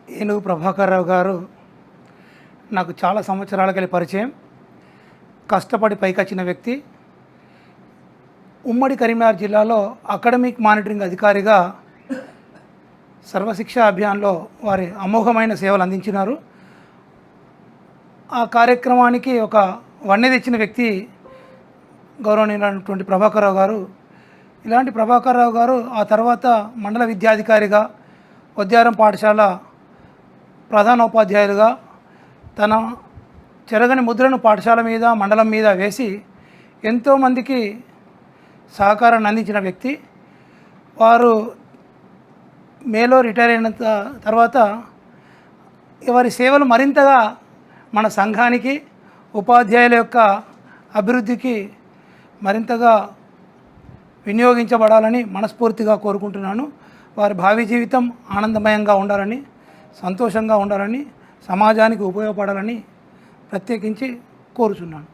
ఏనుగు ప్రభాకర్ రావు గారు నాకు చాలా సంవత్సరాలకెళ్ళి పరిచయం. కష్టపడి పైకొచ్చిన వ్యక్తి. ఉమ్మడి కరీంనగర్ జిల్లాలో అకాడమిక్ మానిటరింగ్ అధికారిగా సర్వశిక్ష అభియాన్లో వారి అమోఘమైన సేవలు అందించినారు. ఆ కార్యక్రమానికి ఒక వన్నె తెచ్చిన వ్యక్తి గౌరవనీయులైనటువంటి ప్రభాకర్ రావు గారు. ఇలాంటి ప్రభాకర్ రావు గారు ఆ తర్వాత మండల విద్యాధికారిగా, ఉద్యారం పాఠశాల ప్రధానోపాధ్యాయులుగా తన చెరగని ముద్రను పాఠశాల మీద, మండలం మీద వేసి ఎంతోమందికి సహకారాన్ని అందించిన వ్యక్తి. వారు మేలో రిటైర్ అయిన తర్వాత వారి సేవలు మరింతగా మన సంఘానికి, ఉపాధ్యాయుల యొక్క అభివృద్ధికి మరింతగా వినియోగించబడాలని మనస్ఫూర్తిగా కోరుకుంటున్నాను. వారి భావి జీవితం ఆనందమయంగా ఉండాలని, సంతోషంగా ఉండాలని, సమాజానికి ఉపయోగపడాలని ప్రత్యేకించి కోరుచున్నాను.